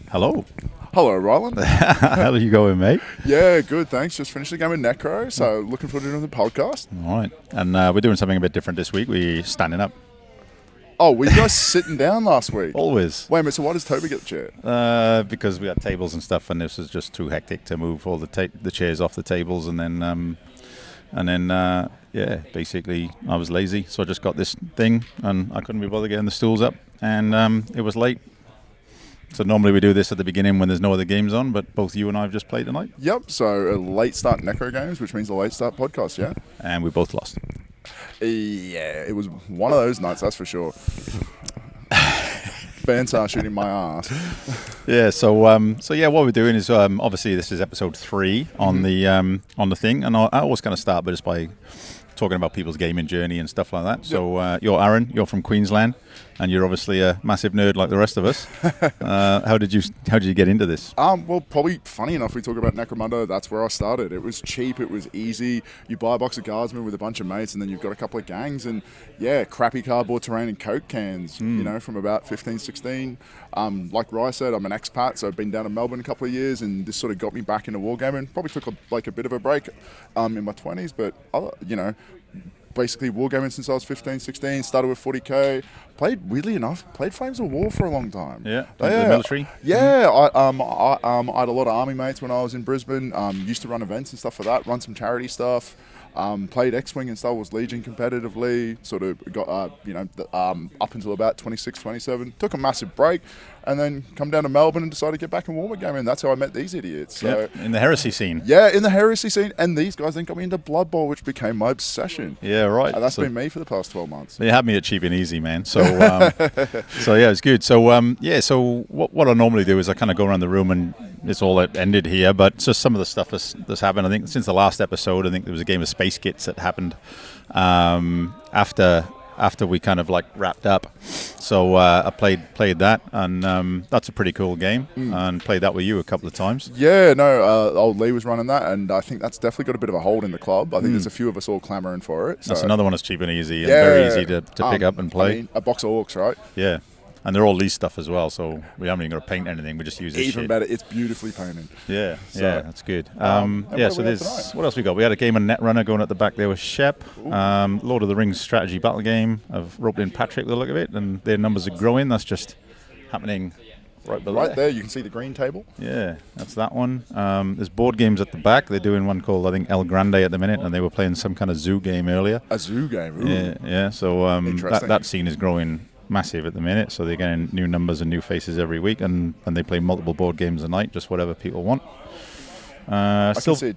Hello. Hello, Ryland. How are you going, mate? Yeah, good, thanks. Just finished the game with Necro, so looking forward to doing the podcast. All right. And we're doing something a bit different this week. We're standing up. Oh, were you guys sitting down last week? Always. Wait a minute, so why does Toby get the chair? Because we had tables and stuff, and this was just too hectic to move all the chairs off the tables, and then basically I was lazy, so I just got this thing, and I couldn't be bothered getting the stools up, and it was late. So normally we do this at the beginning when there's no other games on, but both you and I have just played tonight. Yep, so a late start Necro games, which means a late start podcast, yeah? And we both lost. Yeah, it was one of those nights, that's for sure. Fans are shooting my ass. Yeah, so what we're doing is obviously this is episode 3 on the thing, and I always kind of start by just by talking about people's gaming journey and stuff like that. Yep. So you're Aaron, you're from Queensland, and you're obviously a massive nerd like the rest of us. How did you get into this? Well, probably funny enough, we talk about Necromunda. That's where I started. It was cheap. It was easy. You buy a box of Guardsmen with a bunch of mates, and then you've got a couple of gangs, and yeah, crappy cardboard terrain and Coke cans. You know, from about 15, 16. Like Rye said, I'm an expat, so I've been down to Melbourne a couple of years, and this sort of got me back into wargaming. Probably took a bit of a break in my 20s, but basically wargaming since I was 15, 16, started with 40k, played Flames of War for a long time. Yeah, the military? Yeah, I had a lot of army mates when I was in Brisbane, used to run events and stuff for that, run some charity stuff, played X-Wing and Star Wars Legion competitively, sort of got, up until about 26, 27, took a massive break, and then come down to Melbourne and decided to get back in wargaming, and that's how I met these idiots. So, yep, in the heresy scene. Yeah, in the heresy scene, and these guys then got me into Blood Bowl, which became my obsession. Yeah, right. And that's been me for the past 12 months. They had me at cheap and easy, man. So, so yeah, it's good. So, so what I normally do is I kind of go around the room, and it's all ended here, but it's just some of the stuff that's happened. I think since the last episode, I think there was a game of Space Kits that happened after we kind of like wrapped up. So I played that, and that's a pretty cool game, and played that with you a couple of times. Yeah, no, old Lee was running that, and I think that's definitely got a bit of a hold in the club. I think there's a few of us all clamouring for it. So. That's another one that's cheap and easy, and very easy to pick up and play. I mean, a box of orcs, right? Yeah. And they're all lease stuff as well, so we haven't even got to paint anything. We just use this Even shit. Better, it's beautifully painted. Yeah, so, yeah, that's good. So there's what else we got? We had a game of Netrunner going at the back there with Shep. Lord of the Rings strategy battle game. I've roped in Patrick with the look of it, and their numbers are growing. That's just happening right below. Right there, you can see the green table. Yeah, that's that one. There's board games at the back. They're doing one called, I think, El Grande at the minute, and they were playing some kind of zoo game earlier. A zoo game, ooh. Yeah. So that scene is growing massive at the minute, so they're getting new numbers and new faces every week, and they play multiple board games a night, just whatever people want. I can see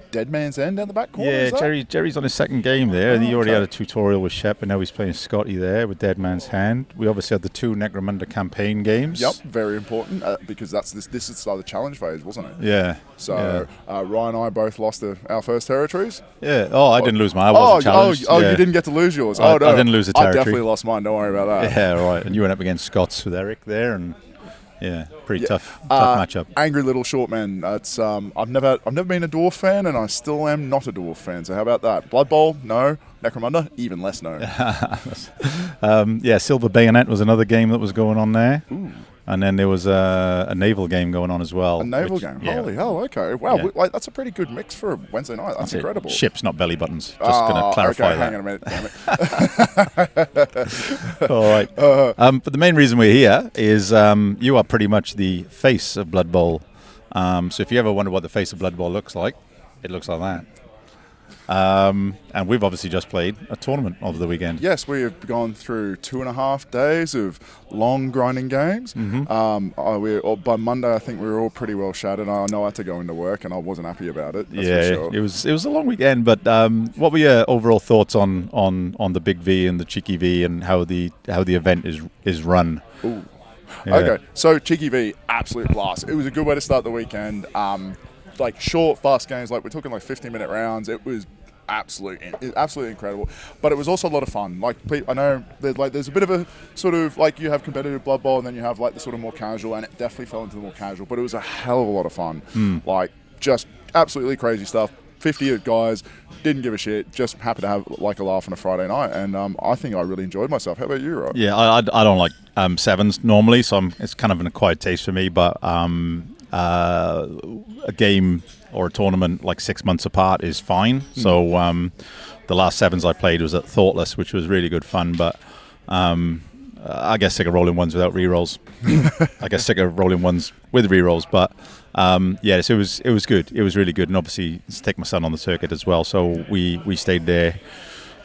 Dead Man's End down the back corner. Yeah, Jerry's on his second game there. He already had a tutorial with Shep, and now he's playing Scotty there with Dead Man's Hand. We obviously had the 2 Necromunda campaign games. Yep, very important, because this is the start of the challenge phase, wasn't it? Yeah. So Ryan and I both lost our first territories. Yeah. Oh, I didn't lose mine. I wasn't challenged. You didn't get to lose yours. I no. didn't lose a territory. I definitely lost mine. Don't worry about that. Yeah, right. And you went up against Scots with Eric there, and yeah, pretty tough matchup. Angry little short man. It's I've never been a dwarf fan, and I still am not a dwarf fan. So how about that? Blood Bowl, no. Necromunda, even less no. Silver Bayonet was another game that was going on there. Ooh. And then there was a naval game going on as well. A naval game? Yeah. Holy hell, okay. Wow, that's a pretty good mix for a Wednesday night. That's incredible. Ships, not belly buttons. Just going to clarify that. Hang on a minute, damn it. All right. But the main reason we're here is you are pretty much the face of Blood Bowl. So if you ever wonder what the face of Blood Bowl looks like, it looks like that. And we've obviously just played a tournament over the weekend. Yes, we have gone through 2.5 days of long grinding games. By Monday, I think we were all pretty well shattered. I know I had to go into work, and I wasn't happy about it. That's for sure. It was a long weekend. But what were your overall thoughts on the Big V and the Cheeky V and how the event is run? Ooh. Yeah. Okay, so Cheeky V, absolute blast. It was a good way to start the weekend. Like short, fast games. Like we're talking like 15-minute rounds. It was absolutely incredible, but it was also a lot of fun. Like I know there's a bit of a sort of like you have competitive Blood Bowl, and then you have like the sort of more casual, and it definitely fell into the more casual, but it was a hell of a lot of fun. Like just absolutely crazy stuff. 50 guys, didn't give a shit, just happy to have like a laugh on a Friday night, and I think I really enjoyed myself. How about you, Rob? Yeah, I don't like sevens normally, so it's kind of an acquired taste for me. But a game or a tournament like 6 months apart is fine. So the last sevens I played was at Thoughtless, which was really good fun. But I guess sick of rolling ones without rerolls. I guess sick of rolling ones with rerolls. But yes, it was good. It was really good, and obviously to take my son on the circuit as well. So we stayed there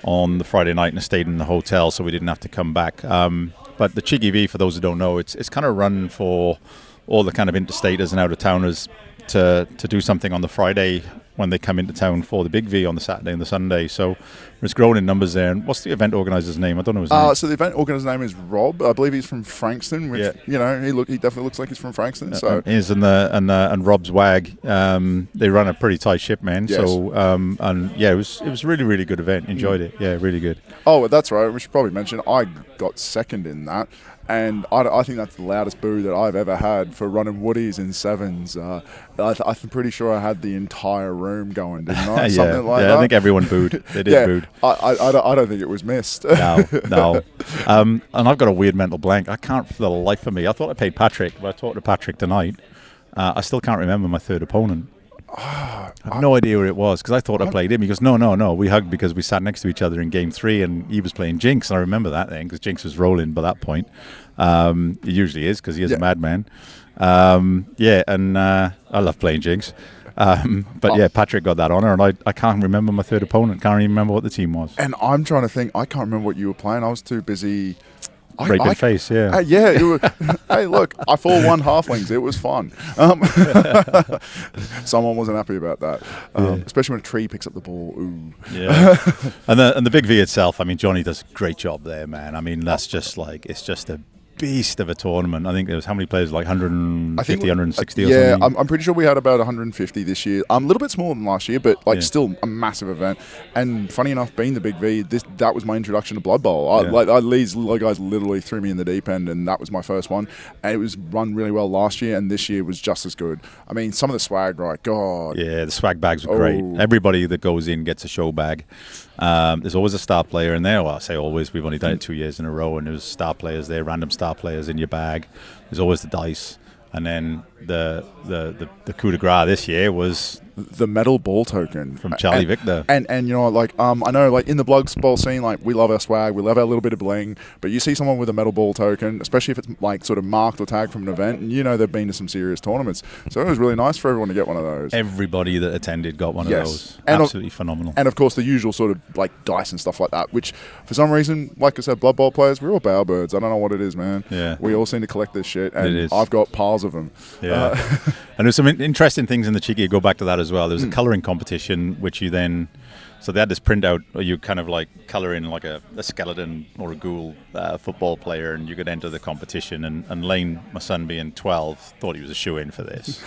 on the Friday night and stayed in the hotel, so we didn't have to come back. But the Cheeky V, for those who don't know, it's kind of run for all the kind of interstaters and out-of-towners to do something on the Friday when they come into town for the Big V on the Saturday and the Sunday. So it's grown in numbers there. And what's the event organizer's name? I don't know his name. So the event organizer's name is Rob. I believe he's from Frankston, which he definitely looks like he's from Frankston. So and Rob's WAG, they run a pretty tight ship, man. Yes. So it was a really, really good event. Enjoyed it. Yeah, really good. Oh, that's right. We should probably mention I got second in that. And I think that's the loudest boo that I've ever had for running woodies in sevens. I'm pretty sure I had the entire room going, didn't I? Something like that. I think everyone booed. They did booed. I don't think it was missed. No. And I've got a weird mental blank. I can't for the life of me. I thought I played Patrick, but I talked to Patrick tonight. I still can't remember my third opponent. I have no idea who it was, because I thought I played him. He goes, no. We hugged because we sat next to each other in game 3, and he was playing Jinx. And I remember that then, because Jinx was rolling by that point. He usually is, because he is a madman. And I love playing Jinx. Patrick got that honor, and I can't remember my third opponent. Can't even remember what the team was. And I'm trying to think. I can't remember what you were playing. I was too busy. Raping face, yeah. Hey, look, I fought 1 halflings. It was fun. Someone wasn't happy about that, especially when a tree picks up the ball. Ooh. Yeah. and the Big V itself, I mean, Johnny does a great job there, man. I mean, that's just like, it's just a beast of a tournament. I think there was how many players, like 150, 160 or something? Yeah, I'm pretty sure we had about 150 this year. A little bit smaller than last year, but still a massive event. And funny enough, being the Big V, that was my introduction to Blood Bowl. These guys literally threw me in the deep end, and that was my first one. And it was run really well last year, and this year was just as good. I mean, some of the swag, right? God. Yeah, the swag bags were great. Everybody that goes in gets a show bag. There's always a star player in there. Well, I say always. We've only done it 2 years in a row, and there's star players there, random star players in your bag. There's always the dice, and then the coup de grace this year was the medal ball token from Charlie Victor. And you know, like I know, like in the Blood Bowl scene, like we love our swag, we love our little bit of bling, but you see someone with a medal ball token, especially if it's like sort of marked or tagged from an event, and you know they've been to some serious tournaments. So it was really nice for everyone to get one of those. Everybody that attended got one of those. Absolutely phenomenal. And of course the usual sort of like dice and stuff like that, which for some reason, like I said, Blood Bowl players, we're all bowerbirds. I don't know what it is, man. Yeah. We all seem to collect this shit, and I've got piles of them. Yeah. And there's some interesting things in the Cheeky. Go back to that as well. There was a colouring competition, which you then... So they had this printout where you kind of like colour in like a skeleton or a ghoul football player, and you could enter the competition. And Lane, my son being 12, thought he was a shoo-in for this.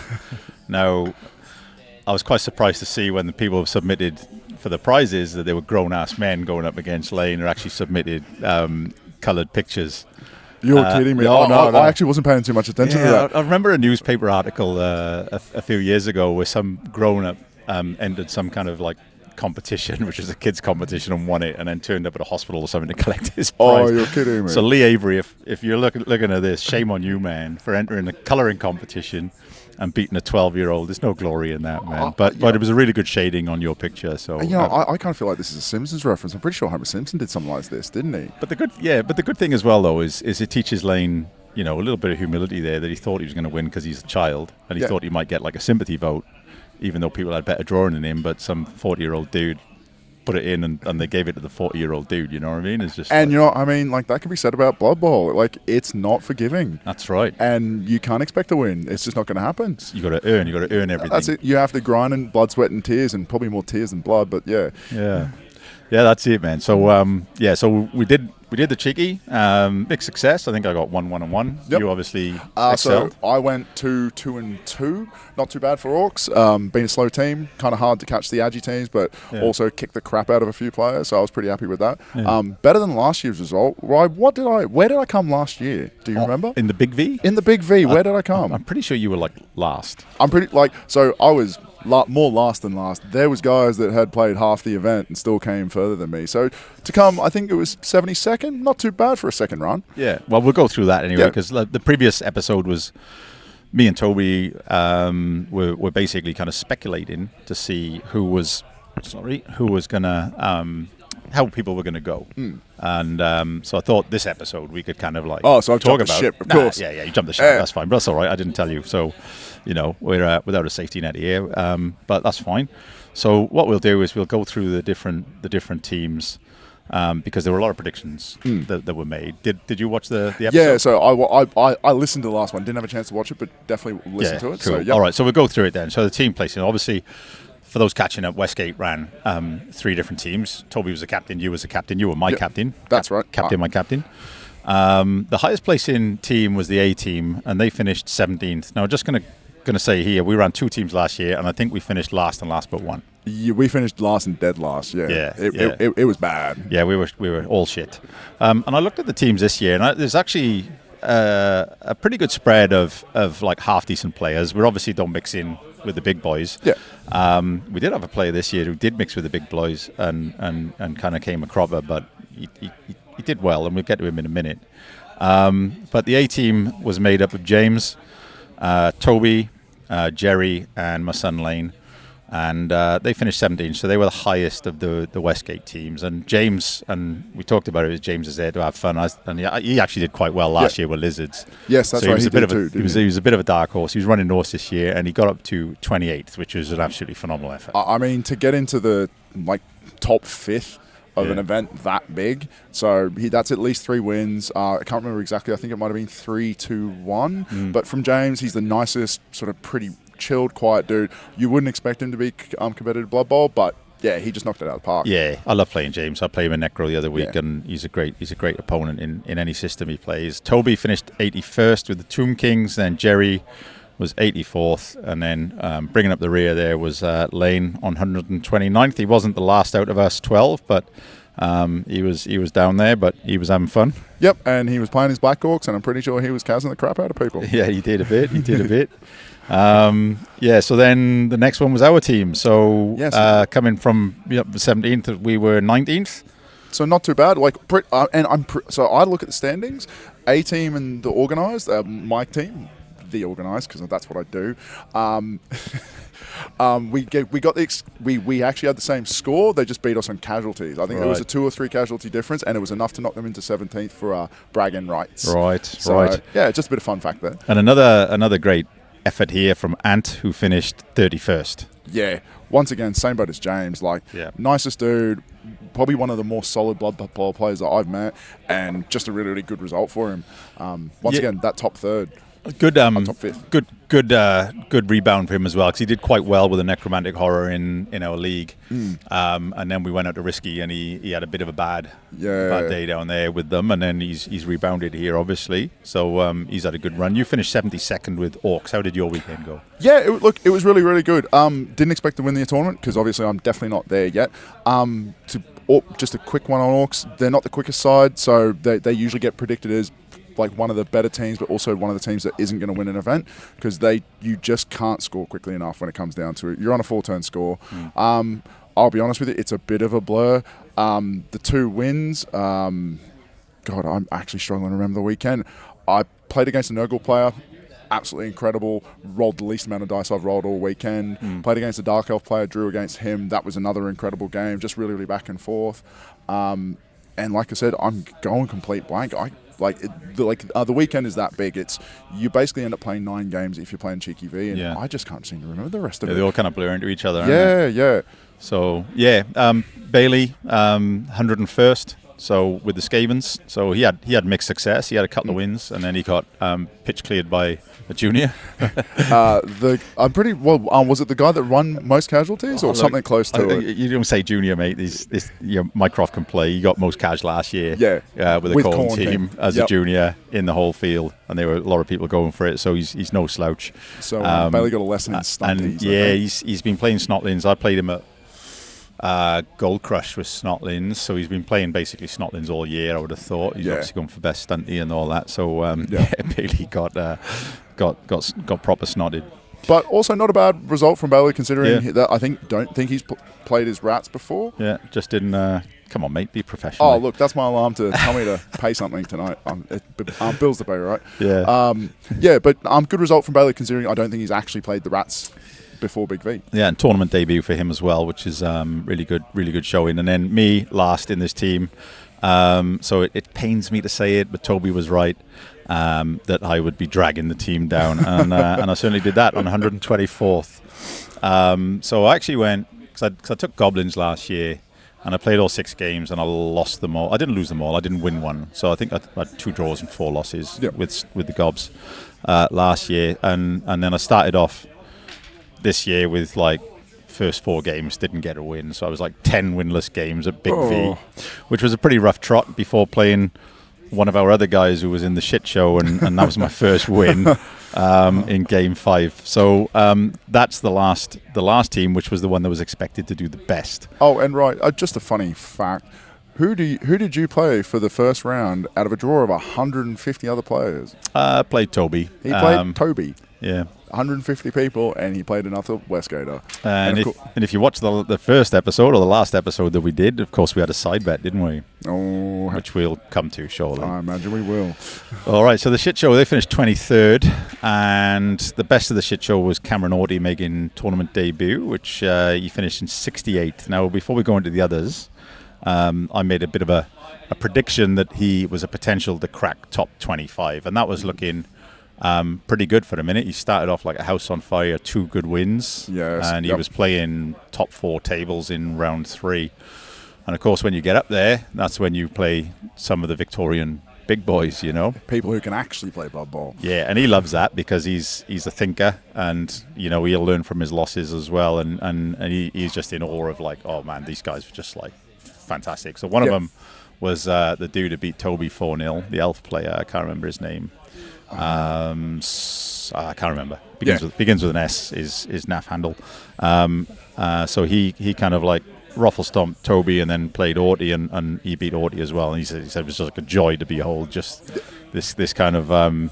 Now, I was quite surprised to see when the people have submitted for the prizes that they were grown-ass men going up against Lane who actually submitted coloured pictures. You're kidding me. I actually wasn't paying too much attention to that. I remember a newspaper article a few years ago where some grown-up entered some kind of like competition, which was a kids competition, and won it, and then turned up at a hospital or something to collect his prize. Oh, you're kidding me. So Lee Avery, if you're looking at this, shame on you, man, for entering a colouring competition and beating a 12-year-old. There's no glory in that, man. But it was a really good shading on your picture. So you know, I kind of feel like this is a Simpsons reference. I'm pretty sure Homer Simpson did something like this, didn't he? But the good thing as well, though, is it teaches Lane, you know, a little bit of humility there, that he thought he was going to win because he's a child, and he thought he might get like a sympathy vote, even though people had better drawing than him. But some 40-year-old dude put it in, and they gave it to the 40-year-old dude. You know what I mean? It's just, and you know, I mean, like that can be said about Blood Bowl. Like, it's not forgiving. That's right. And you can't expect to win. It's just not going to happen. You got to earn. You got to earn everything. That's it. You have to grind in blood, sweat, and tears, and probably more tears than blood. But yeah. That's it, man. So so we did the Cheeky, mixed success. I think I got 1, 1, and 1. Yep. You obviously so excelled. I went 2, 2, and 2. Not too bad for Orcs. Being a slow team, kind of hard to catch the Agi teams, but also kicked the crap out of a few players. So I was pretty happy with that. Yeah. Better than last year's result. Where did I come last year? Do you remember? In the Big V? In the Big V. Where did I come? I'm pretty sure you were like last. I'm pretty so I was more last than last. There was guys that had played half the event and still came further than me. So to come, I think it was 72nd. Not too bad for a second run. Yeah, well, we'll go through that anyway, because the previous episode was me and Toby were basically kind of speculating to see who was going to, how people were going to go. And so I thought this episode we could kind of like so I've talk jumped about. the ship, of course. Yeah, you jumped the ship. That's fine, but that's all right. I didn't tell you, so we're without a safety net here, but that's fine. So what we'll do is we'll go through the different teams. Because there were a lot of predictions that were made. Did you watch the episode? Yeah, so I listened to the last one. Didn't have a chance to watch it, but definitely listened to it. Cool. So, yep. All right, so we'll go through it then. So the team placing, obviously, for those catching up, Westgate ran 3 different teams. Toby was a captain, you was a captain, you were my captain. That's right. Captain, my captain. The highest placing team was the A team, and they finished 17th. Now, I'm just going to say here, we ran 2 teams last year, and I think we finished last but one. Yeah, we finished last and dead last. Yeah, it was bad. Yeah, we were all shit. And I looked at the teams this year, and there's actually a pretty good spread of like half decent players. We obviously don't mix in with the big boys. Yeah. We did have a player this year who did mix with the big boys and kind of came a cropper, but he did well, and we'll get to him in a minute. But the A team was made up of James, Toby, Jerry, and my son Lane. And they finished 17th, so they were the highest of the Westgate teams. And James, and we talked about it, James is there to have fun. And he actually did quite well last year with Lizards. Yes, that's so right. He was a bit of a dark horse. He was running Norse this year, and he got up to 28th, which was an absolutely phenomenal effort. I mean, to get into the top 5th of an event that big, so that's at least 3 wins. I can't remember exactly. I think it might have been 3-2-1. But from James, he's the nicest, sort of pretty chilled, quiet dude. You wouldn't expect him to be competitive Blood Bowl, but yeah, he just knocked it out of the park. Yeah, I love playing James. I played him in Necro the other week, and he's a great opponent in any system he plays. Toby finished 81st with the Tomb Kings, then Jerry was 84th, and then bringing up the rear there was Lane on 129th. He wasn't the last out of us 12, but he was down there, but he was having fun. Yep, and he was playing his Black Hawks, and I'm pretty sure he was casting the crap out of people. Yeah, he did a bit. So then the next one was our team. So coming from the 17th, we were 19th. So not too bad. So I look at the standings. A team and the organised, my team, the organised, because that's what I do. We actually had the same score. They just beat us on casualties. I think there was a 2 or 3 casualty difference, and it was enough to knock them into 17th for bragging rights. Right. Yeah, just a bit of fun fact there. And another great effort here from Ant, who finished 31st. Yeah, once again, same boat as James. Nicest dude, probably one of the more solid Blood Bowl players that I've met, and just a really, really good result for him. Once again, that top 3rd. Good, top 5th. Good rebound for him as well, because he did quite well with the Necromantic Horror in our league. And then we went out to Risky, and he had a bit of a bad day down there with them, and then he's rebounded here, obviously. So he's had a good run. You finished 72nd with Orcs. How did your weekend go? Yeah, it was really, really good. Didn't expect to win the tournament, because obviously I'm definitely not there yet. Just a quick one on Orcs. They're not the quickest side, so they usually get predicted as one of the better teams, but also one of the teams that isn't going to win an event, because you just can't score quickly enough when it comes down to it. You're on a 4-turn score. I'll be honest with you, it's a bit of a blur. The 2 wins, I'm actually struggling to remember the weekend. I played against a Nurgle player, absolutely incredible. Rolled the least amount of dice I've rolled all weekend. Played against a Dark Elf player, drew against him. That was another incredible game, just really, really back and forth. And like I said, I'm going complete blank. The weekend is that big. You basically end up playing 9 games if you're playing Cheeky V, and I just can't seem to remember the rest of it. They all kind of blur into each other. Yeah. So Bailey, 101st. So with the Skavens, so he had mixed success. He had a couple of wins, and then he got pitch cleared by a junior. I'm pretty well. Was it the guy that won most casualties, or something close to it? You don't say junior, mate. Mycroft can play. He got most cash last year. With the Corn team as a junior in the whole field, and there were a lot of people going for it. So he's no slouch. So Bailey got a lesson in stunties. And he's been playing Snotlings. I played him at Gold Crush with Snotlings, so he's been playing basically Snotlings all year. I would have thought he's obviously gone for best stunty and all that. So Bailey got proper snotted. But also not a bad result from Bailey, considering that I don't think he's played his rats before. Yeah, just didn't. Come on, mate, be professional. Oh, look, that's my alarm to tell me to pay something tonight. Bills to pay, right? Yeah. Yeah, but good result from Bailey, considering I don't think he's actually played the rats before Big V. Yeah, and tournament debut for him as well, which is really good showing. And then me last in this team. So it pains me to say it, but Toby was right. That I would be dragging the team down, and I certainly did that on 124th. So I actually went, because I took Goblins last year, and I played all 6 games, and I lost them all. I didn't lose them all. I didn't win one. So I think I had 2 draws and 4 losses with the Gobs last year, and then I started off this year with like first 4 games didn't get a win, so I was like 10 winless games at Big V, which was a pretty rough trot before playing one of our other guys who was in the shit show, and that was my first win in game 5. So that's the last team, which was the one that was expected to do the best. Oh, and right, just a funny fact. Who did you play for the first round out of a draw of 150 other players? Played Toby. He played Toby. Yeah. 150 people, and he played another Westgater. And if you watch the first episode or the last episode that we did, of course we had a side bet, didn't we? Oh, which we'll come to shortly. I imagine we will. All right, so the shit show, they finished 23rd, and the best of the shit show was Cameron Orty making tournament debut, which he finished in 68th. Now, before we go into the others, I made a bit of a prediction that he was a potential to crack top 25, and that was looking pretty good for a minute. He started off like a house on fire, 2 good wins, and he was playing top 4 tables in round 3. And of course, when you get up there, that's when you play some of the Victorian big boys, you know, people who can actually play Blood Bowl. Yeah, and he loves that because he's a thinker, and you know he'll learn from his losses as well, and he's just in awe of like, oh man, these guys were just like fantastic. So one of them was the dude who beat Toby 4-0, the elf player. I can't remember his name. I can't remember. Begins with an S. Is Naff Handel. So he kind of like ruffle stomped Toby and then played Orty, and he beat Orty as well. And he said it was just like a joy to behold, just this kind of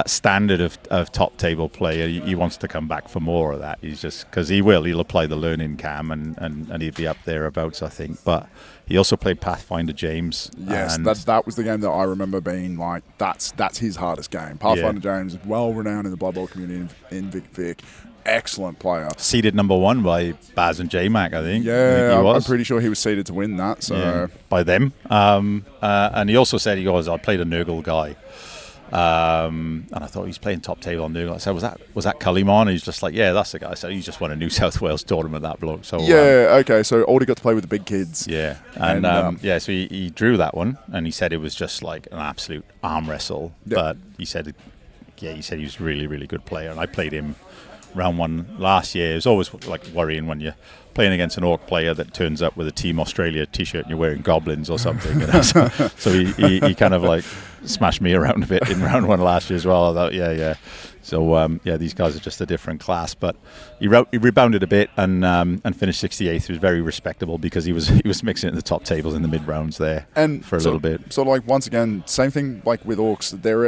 standard of top table play. He wants to come back for more of that. He's just because he'll apply the learning cam and he'd be up thereabouts, I think. But he also played Pathfinder James. Yes, that was the game that I remember being like, that's his hardest game. Pathfinder James, well renowned in the Blood Bowl community in Vic. Excellent player. Seeded number 1 by Baz and J-Mac, I think. Yeah, I'm pretty sure he was seeded to win that. So by them. And he also said, I played a Nurgle guy. And I thought he's playing top table on Nurgle. I said, was that Cullimon? And he's just like, yeah, that's the guy. So he just won a New South Wales tournament, that bloke. So okay. So Aldi got to play with the big kids. Yeah, and so he drew that one, and he said it was just like an absolute arm wrestle. Yep. But he said he was a really, really good player, and I played him round 1 last year. It was always like worrying when you're playing against an Orc player that turns up with a Team Australia t-shirt and you're wearing Goblins or something. You know? So he kind of like smashed me around a bit in round 1 last year as well. I thought, yeah. So these guys are just a different class. But he rebounded a bit and finished 68th. He was very respectable because he was mixing it in the top tables in the mid rounds there and for a little bit. So like once again, same thing like with Orcs. They're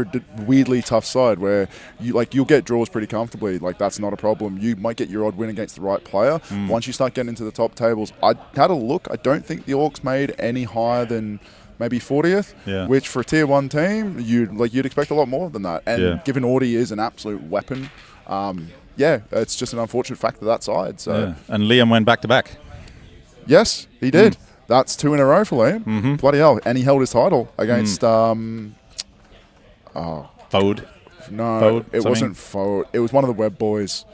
a weirdly tough side where you'll get draws pretty comfortably. Like that's not a problem. You might get your odd win against the right player. Once you start getting into the top tables, I had a look. I don't think the Orcs made any higher than maybe 40th, which for a tier 1 team, you'd expect a lot more than that. And given Orty is an absolute weapon, it's just an unfortunate fact of that side. So and Liam went back to back. Yes, he did. That's 2 in a row for Liam. Bloody hell! And he held his title against Fode. No, it wasn't Fode. It was one of the Web boys.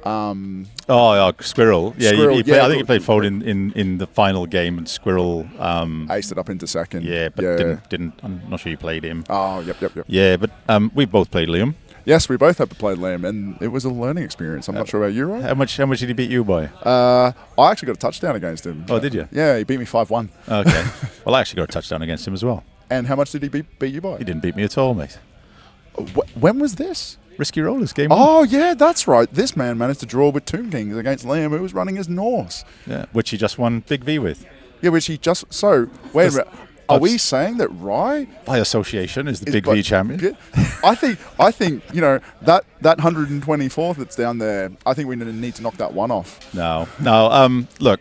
Squirrel. Yeah, Squirrel, I think he played Fode in the final game, and Squirrel aced it up into second. Yeah, but didn't. I'm not sure you played him. Oh, yep. Yeah, but we both played Liam. Yes, we both have played Liam, and it was a learning experience. I'm not sure about you, right? How much did he beat you by? I actually got a touchdown against him. Oh, did you? Yeah, he beat me 5-1. Okay. Well, I actually got a touchdown against him as well. And how much did he beat you by? He didn't beat me at all, mate. When was this? Risky Rollers game 1. Oh, yeah, that's right. This man managed to draw with Tomb Kings against Liam, who was running his Norse. Yeah, which he just won Big V with. Yeah, which he just... So, wait a minute. Are we saying that Rye by association is the Big V champion? I think that 124th that's down there. I think we need to knock that one off. No. Look,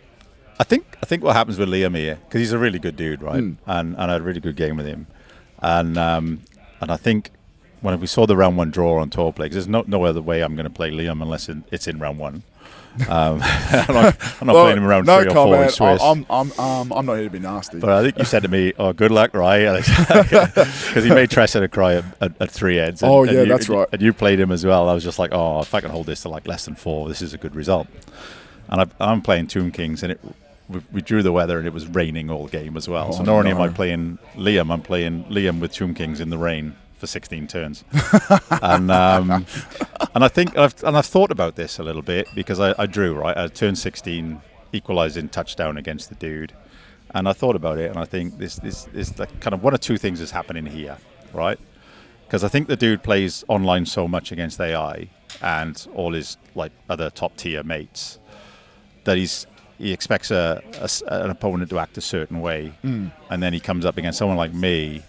I think what happens with Liam here, because he's a really good dude, right? And I had a really good game with him, and I think when we saw the round 1 draw on tour play, because there's no other way I'm going to play Liam unless it's in round 1. I'm not playing him around 3 or 4 in Swiss. I'm not here to be nasty. But I think you said to me, "Oh, good luck, Rye," because he made Tressa cry at 3 heads. And that's right. And you played him as well. I was just like, "Oh, if I can hold this to like less than 4, this is a good result." And I'm playing Tomb Kings, and we drew the weather, and it was raining all game as well. So not only am I playing Liam, I'm playing Liam with Tomb Kings in the rain for 16 turns. And I think I've thought about this a little bit, because I drew, right? I turned 16, equalising touchdown against the dude. And I thought about it, and I think this is like kind of one of two things is happening here, right? Because I think the dude plays online so much against AI and all his like other top tier mates that he expects an opponent to act a certain way, and then he comes up against someone like me,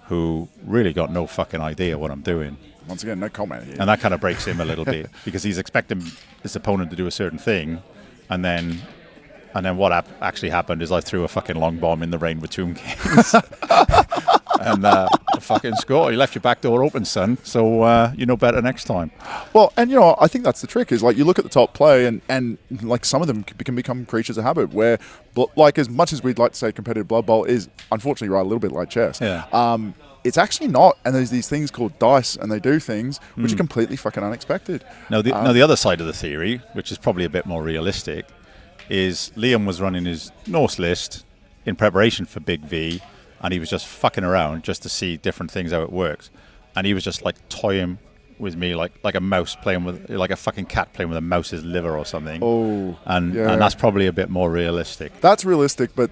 who really got no fucking idea what I'm doing. Once again, no comment here. And that kind of breaks him a little bit, because he's expecting his opponent to do a certain thing, and then what actually happened is I threw a fucking long bomb in the rain with Tomb Kings. And fucking score. You left your back door open, son. So you know better next time. Well, and I think that's the trick. Is like you look at the top play, and like some of them can become creatures of habit. Where, like, as much as we'd like to say competitive Blood Bowl is unfortunately right a little bit like chess. Yeah. It's actually not. And there's these things called dice, and they do things which are completely fucking unexpected. Now the other side of the theory, which is probably a bit more realistic, is Liam was running his Norse list in preparation for Big V. And he was just fucking around just to see different things, how it works. And he was just like toying with me like a mouse playing with, like a fucking cat playing with a mouse's liver or something. And that's probably a bit more realistic. That's realistic, but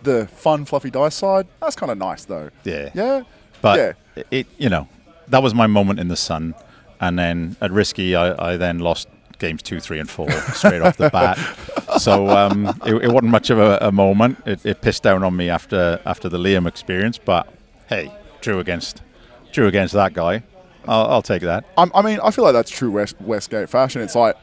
the fun, fluffy dice side, that's kind of nice though. Yeah. Yeah. But it that was my moment in the sun. And then at Risky, I then lost games 2, 3, and 4 straight off the bat. So it wasn't much of a moment. It pissed down on me after the Liam experience. But hey, drew against that guy. I'll take that. I mean, I feel like that's true Westgate fashion. It's like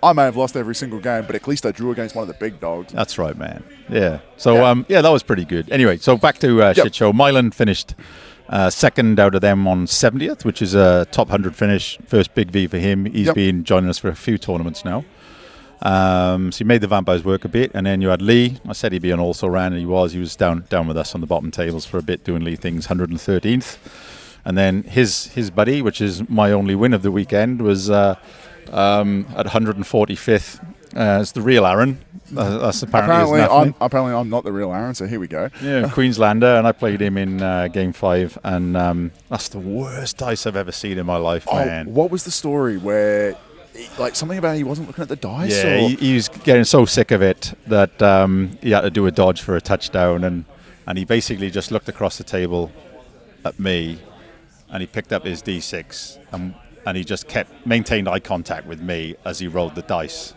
I may have lost every single game, but at least I drew against one of the big dogs. That's right, man. Yeah. So that was pretty good. Anyway, so back to shit show. Mylan finished second out of them on 70th, which is a top 100 finish. First Big V for him. He's been joining us for a few tournaments now. So he made the vampires work a bit, and then you had Lee. I said he'd be an also ran, and he was down with us on the bottom tables for a bit doing Lee things, 113th. And then his buddy, which is my only win of the weekend, was at 145th. It's the real Aaron. That's apparently I'm not the real Aaron, so here we go. Yeah, Queenslander, and I played him in game 5, and that's the worst dice I've ever seen in my life, man. What was the story where, like, something about he wasn't looking at the dice? Yeah, he was getting so sick of it that he had to do a dodge for a touchdown, and he basically just looked across the table at me, and he picked up his D6, and he just maintained eye contact with me as he rolled the dice.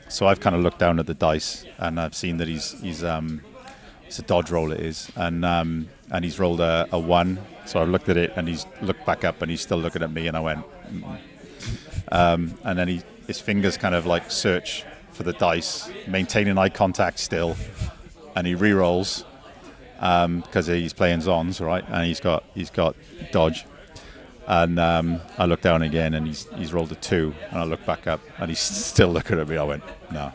So I've kind of looked down at the dice, and I've seen that it's a dodge roll it is, and he's rolled a 1. So I looked at it, and he's looked back up, and he's still looking at me, and I went, and then his fingers kind of like search for the dice, maintaining eye contact still, and he re-rolls because he's playing Zons, right? And he's got dodge. And I look down again, and he's rolled a 2, and I look back up, and he's still looking at me. I went, no.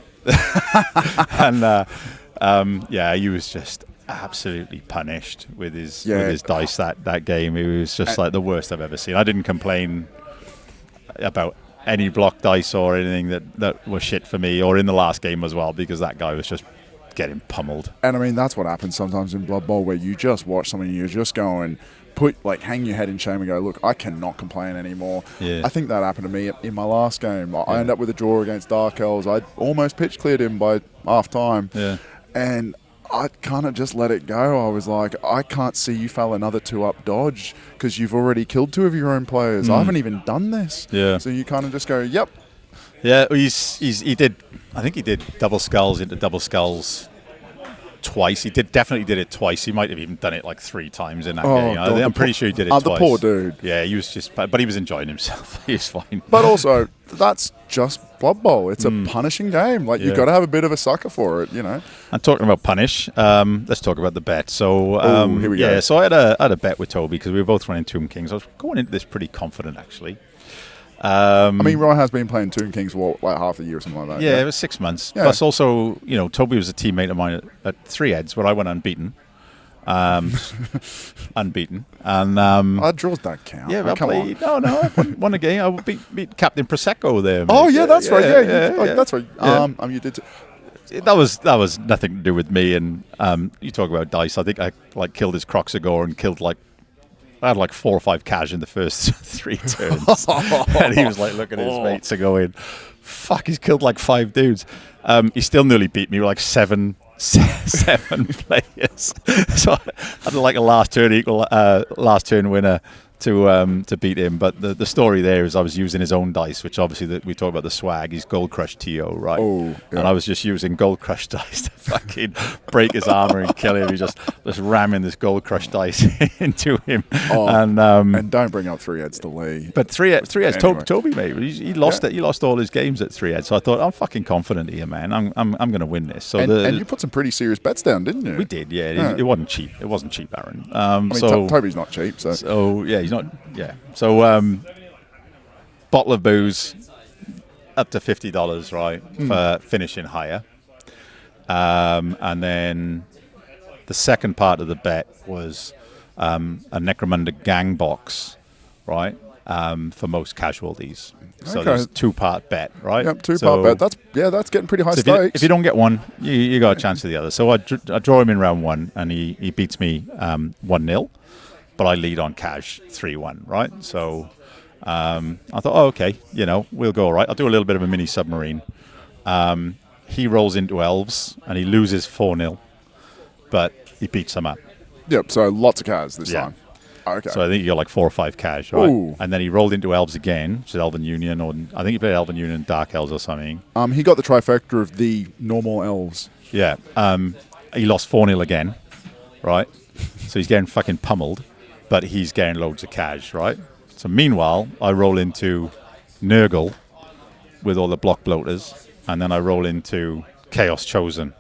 And he was just absolutely punished with his dice that game. It was just like the worst I've ever seen. I didn't complain about any block dice or anything that was shit for me, or in the last game as well, because that guy was just getting pummeled. And I mean, that's what happens sometimes in Blood Bowl, where you just watch something and you're just going, hang your head in shame and go, look, I cannot complain anymore. Yeah. I think that happened to me in my last game. I ended up with a draw against Dark Elves. I almost pitch cleared him by half time. Yeah. And I kind of just let it go. I was like, I can't see you fail another 2-up dodge because you've already killed 2 of your own players. I haven't even done this. Yeah. So you kind of just go, yep. Yeah, he did double skulls into double skulls twice. He definitely did it twice. He might have even done it like 3 times in that Oh, game. God, I'm pretty sure he did it twice. The poor dude. Yeah, he was just, but he was enjoying himself. He was fine. But also, that's just Blood Bowl. It's a punishing game. Like, you've got to have a bit of a sucker for it, you know. And talking about punish, let's talk about the bet. So, here we go. So I had a bet with Toby because we were both running Tomb Kings. I was going into this pretty confident, actually. I mean, Ryan has been playing Tomb Kings for like half a year or something like that. Yeah, it was 6 months. Yeah. Plus, also, you know, Toby was a teammate of mine at 3 Heads where I went unbeaten. Unbeaten. And draws don't count. yeah, come on. I won a game. I beat Captain Prosecco there. Mate. Oh yeah, that's right. Yeah, that's right. Yeah. You did. That was nothing to do with me. And you talk about dice. I think I like killed his Croxagore and killed I had like 4 or 5 cash in the first 3 turns. And he was like looking at his mates and going, fuck, he's killed like 5 dudes. He still nearly beat me with like 7 players. So I had like a last turn winner to beat him. But the story there is I was using his own dice, which obviously we talk about the swag. He's Gold Crush TO, right? Oh, yeah. And I was just using Gold Crush dice to fucking break his armor and kill him. He just ramming this Gold Crush dice into him. Oh, and don't bring up 3 Heads to Lee. but 3 Heads, Anyway. Toby, mate, he lost it. He lost all his games at 3 Heads. So I thought I'm fucking confident here, man. I'm going to win this. So and you put some pretty serious bets down, didn't you? we did, yeah. It wasn't cheap. It wasn't cheap, Aaron. I mean, Toby's not cheap, so. So yeah, he's not. Yeah. So bottle of booze up to $50, right, for finishing higher. And then the second part of the bet was a Necromunda gang box, right, for most casualties. So Okay. there's a 2-part bet, right? Yep, 2-part bet. That's getting pretty high So stakes. if you don't get one, you got a chance of the other. So I draw him in round 1, and he beats me 1-0, but I lead on cash 3-1, right? So I thought, okay, you know, we'll go all right. I'll do a little bit of a mini submarine. He rolls into elves, and he loses 4-0, but he beats them up. Yep, so lots of cards this Yeah. time. Okay. So I think you got like 4 or 5 cash, right? Ooh. And then he rolled into elves again, which is Elven Union, or I think he played Elven Union and Dark Elves or something. He got the trifecta of the normal elves. Yeah. He lost 4-0 again, right? So he's getting fucking pummeled, but he's getting loads of cash, right? So meanwhile, I roll into Nurgle with all the block bloaters, and then I roll into Chaos Chosen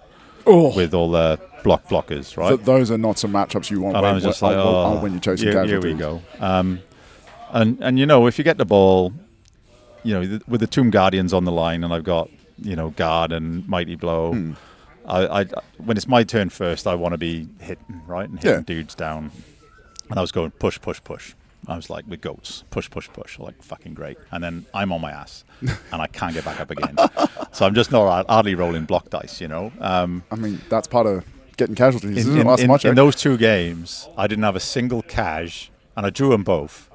with all the blockers, right? Those are not some matchups you want And I was just like, when you're chasing here casualties. we go. And you know, if you get the ball, you know, with the Tomb Guardians on the line, and I've got, you know, Guard and Mighty Blow, I when it's my turn first, I want to be hitting, right, and hitting dudes down. And I was going push. I was like, with goats, push, like fucking great. And then I'm on my ass, and I can't get back up again. So I'm just not hardly rolling block dice, you know. I mean, that's part of getting casualties. In those 2 games, I didn't have a single cash, and I drew them both.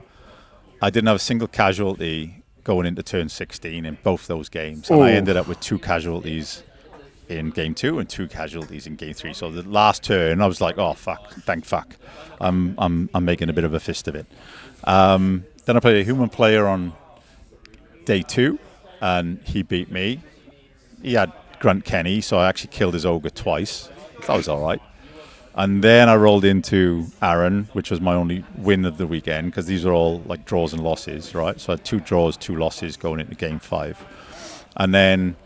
I didn't have a single casualty going into turn 16 in both those games, and I ended up with 2 casualties in game 2 and 2 casualties in game 3. So the last turn, I was like, oh fuck, thank fuck, I'm making a bit of a fist of it. Then I played a human player on day 2, and he beat me. He had Grunt Kenny, so I actually killed his ogre twice. That was all right. And then I rolled into Aaron, which was my only win of the weekend, because these are all like draws and losses, right? So I had 2 draws, 2 losses going into game 5. And then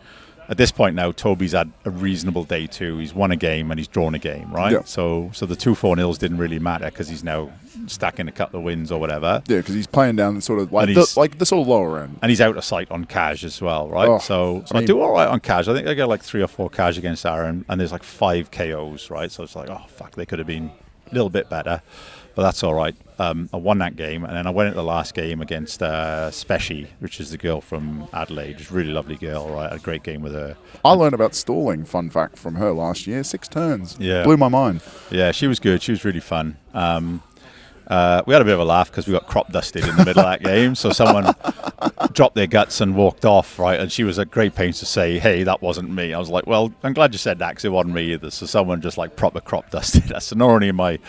at this point now, Toby's had a reasonable day 2. He's won a game and he's drawn a game, right? Yeah. So the 2 4-0s didn't really matter because he's now stacking a couple of wins or whatever. Yeah, because he's playing down sort of like the sort of lower end. And he's out of sight on cash as well, right? So I do all right on cash. I think I get like 3 or 4 cash against Aaron, and there's like 5 KOs, right? So it's like, oh, fuck, they could have been a little bit better. But that's all right. I won that game, and then I went into the last game against Speshi, which is the girl from Adelaide. She's a really lovely girl, right? I had a great game with her. I learned about stalling, fun fact, from her last year. 6 turns. Yeah. Blew my mind. Yeah, she was good. She was really fun. We had a bit of a laugh because we got crop dusted in the middle of that game. So someone dropped their guts and walked off, right? And she was at great pains to say, hey, that wasn't me. I was like, well, I'm glad you said that because it wasn't me either. So someone just like proper crop dusted us. So not only am I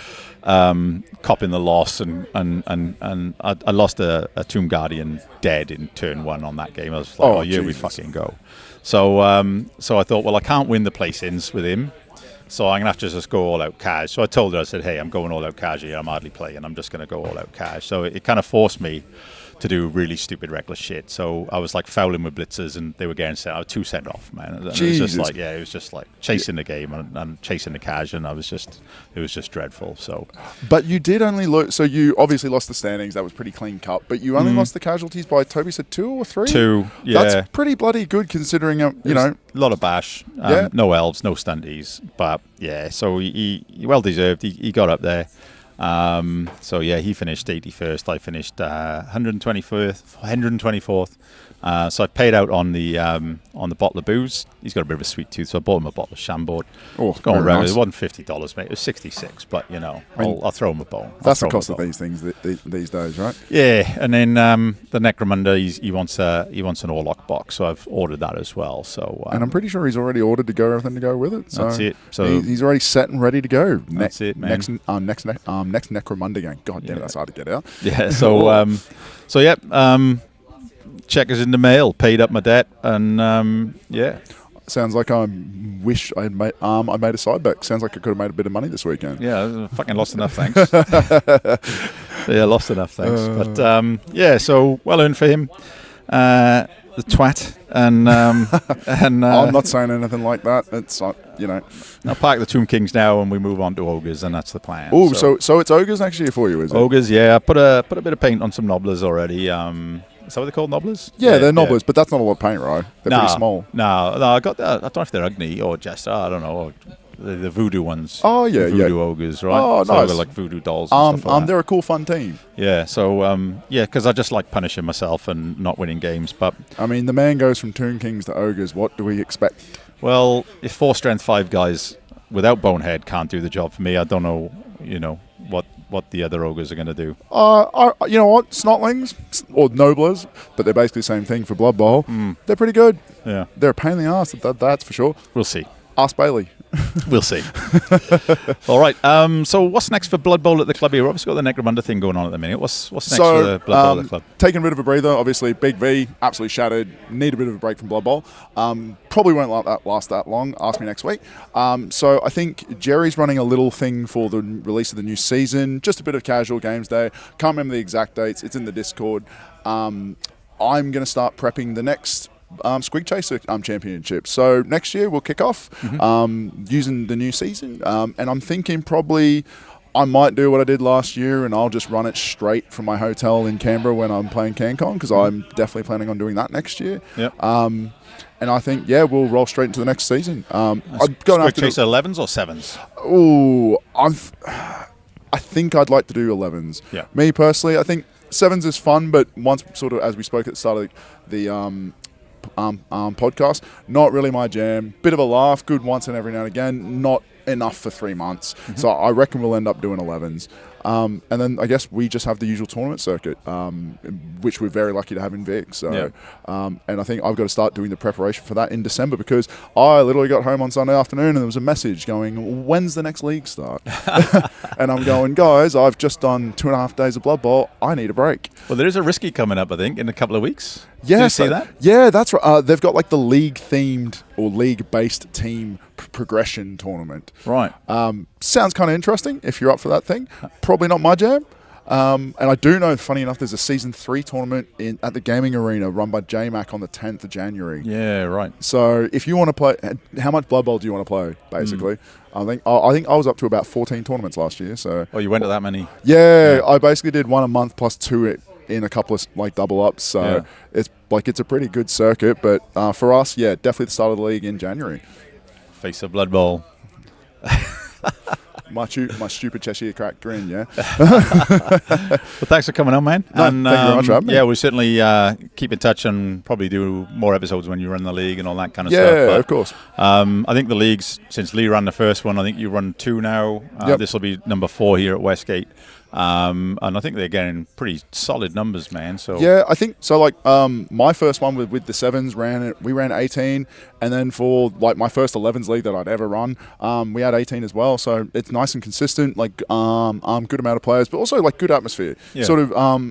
copping the loss, and I lost a Tomb Guardian dead in turn 1 on that game. I was like, here we fucking go. So I thought, well, I can't win the place-ins with him, So I'm going to have to just go all out cash. So I told her, I said, hey, I'm going all out cash here. I'm hardly playing. I'm just going to go all out cash. So it kind of forced me to do really stupid, reckless shit. So I was like fouling with blitzers, and they were getting sent. I was 2 sent off, man. And it was just like, it was just like chasing the game and chasing the cash, and it was just dreadful. So, but you did only lose. So you obviously lost the standings. That was pretty clean cut. But you only lost the casualties by, Toby said, 2 or 3. 2, yeah. That's pretty bloody good considering you know, a lot of bash. No elves, no stunties, but yeah. So he well deserved. He got up there. So yeah, he finished 81st. I finished 124th. So I paid out on the bottle of booze. He's got a bit of a sweet tooth, so I bought him a bottle of Chambord. Oh, it's going nice. It wasn't $50, mate. It was 66, but you know, I'll throw him a bone. That's the cost of these things these days, right? Yeah, and then the Necromunda, he wants an Orlock box, so I've ordered that as well. So and I'm pretty sure he's already ordered everything to go with it. So that's it. So he's already set and ready to go. That's it, man. Next Necromunda game. God damn, that's hard to get out. Yeah. So check is in the mail. Paid up my debt, and yeah. Sounds like I wish I made a side bet. Sounds like I could have made a bit of money this weekend. Yeah, fucking lost enough, thanks. Yeah, lost enough, thanks. But yeah, so well earned for him. The twat, and I'm not saying anything like that. It's you know. I'll park the Tomb Kings now, and we move on to ogres, and that's the plan. Oh, so it's ogres next year for you, is it? Ogres, yeah. I put a bit of paint on some nobblers already. Is that what they're called, nobblers? Yeah, they're nobblers, but that's not a lot of paint, right? They're pretty small. No, I got that. I don't know if they're ugly or just, I don't know, or the voodoo ones. Oh, yeah, the voodoo ogres, right? Oh, so nice. They're like voodoo dolls and stuff like that. They're a cool, fun team. Yeah, so, because I just like punishing myself and not winning games. But I mean, the man goes from Tomb Kings to ogres. What do we expect? Well, if 4 strength 5 guys without Bonehead can't do the job for me, I don't know, what the other ogres are going to do. You know what? Snotlings or Noblers, but they're basically the same thing for Blood Bowl. They're pretty good. Yeah. They're a pain in the ass, that's for sure. We'll see. Ask Bailey. We'll see. All right. So what's next for Blood Bowl at the club here? We've obviously got the Necromunda thing going on at the minute. What's next for the Blood Bowl at the club? Taking a bit of a breather, obviously. Big V, absolutely shattered. Need a bit of a break from Blood Bowl. Probably won't last that long. Ask me next week. So I think Jerry's running a little thing for the release of the new season. Just a bit of casual games day. Can't remember the exact dates. It's in the Discord. I'm going to start prepping the next Squig Chaser championship. So next year we'll kick off using the new season, and I'm thinking probably I might do what I did last year, and I'll just run it straight from my hotel in Canberra when I'm playing CanCon, because I'm definitely planning on doing that next year. Yep. And I think we'll roll straight into the next season. I'm going Squig Chaser 11s or 7s? Oh, I think I'd like to do 11s. Yeah. Me personally, I think 7s is fun, but once sort of as we spoke at the start of the podcast, not really my jam. Bit of a laugh, good once and every now and again, not enough for 3 months. So I reckon we'll end up doing 11s. And then I guess we just have the usual tournament circuit, which we're very lucky to have in Vic. So, and I think I've got to start doing the preparation for that in December, because I literally got home on Sunday afternoon and there was a message going, when's the next league start? And I'm going, guys, I've just done 2.5 days of Blood Bowl. I need a break. Well, there is a risky coming up, I think, in a couple of weeks. Yeah, Did you see that? Yeah, that's right. They've got like the league-themed or league-based team progression tournament. Right. Sounds kind of interesting if you're up for that thing. Probably not my jam. And I do know, funny enough, there's a Season 3 tournament at the Gaming Arena run by JMac on the 10th of January. Yeah, right. So if you want to play, how much Blood Bowl do you want to play, basically? I think I was up to about 14 tournaments last year. So. Oh, you went to that many? Yeah, I basically did 1 a month plus 2 in a couple of like double ups. So it's a pretty good circuit. But for us, definitely the start of the league in January. Face of Blood Bowl. My stupid Cheshire crack grin, yeah. Well, thanks for coming on, man. No, thank you very much for having me. Yeah, we'll certainly keep in touch and probably do more episodes when you run the league and all that kind of stuff. Yeah, of course. I think the leagues, since Lee ran the first one, I think you run 2 now. This will be number 4 here at Westgate. and I think they're getting pretty solid numbers, man. So Yeah, I think so. Like, my first one with the sevens we ran 18, and then for like my first 11s league that I'd ever run, we had 18 as well. So it's nice and consistent. Like, good amount of players, but also like good atmosphere. Yeah. Sort of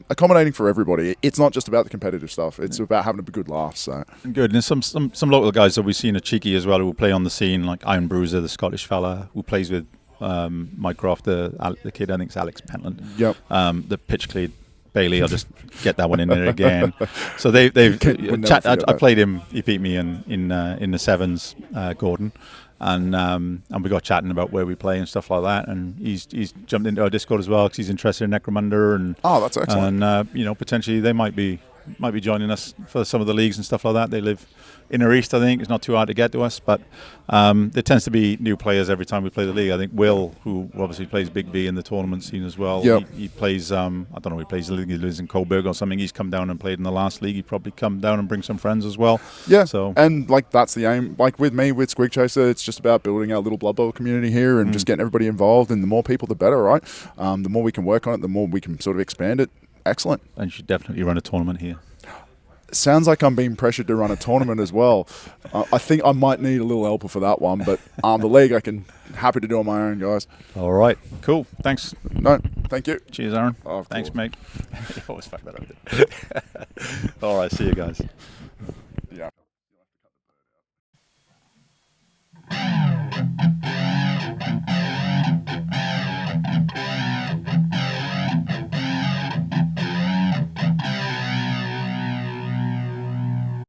accommodating for everybody. It's not just about the competitive stuff. It's about having a good laugh. So good. And there's some local guys that we've seen are cheeky as well who play on the scene, like Iron Bruiser, the Scottish fella who plays with Mycroft, the kid, I think it's Alex Pentland. Yep. The pitch cleat Bailey. I'll just get that one in there again. So they've I played him. He beat me in the sevens, Gordon, and we got chatting about where we play and stuff like that. And he's jumped into our Discord as well because he's interested in Necromunda and that's excellent. And potentially they might be joining us for some of the leagues and stuff like that. They live Inner East, I think. It's not too hard to get to us, but there tends to be new players every time we play the league. I think Will, who obviously plays Big V in the tournament scene as well, he plays, I don't know, he plays, he lives in Coburg or something. He's come down and played in the last league. He'd probably come down and bring some friends as well. Yeah, so and like that's the aim. Like with me, with Squig Chaser, it's just about building our little Blood Bowl community here and just getting everybody involved. And the more people, the better, right? The more we can work on it, the more we can sort of expand it. Excellent. And you should definitely run a tournament here. Sounds like I'm being pressured to run a tournament as well. I think I might need a little helper for that one, but the league I can happy to do on my own, guys. All right, cool. Thanks. No, thank you. Cheers, Aaron. Oh, Thanks, mate. You always fuck that up. All right, see you guys.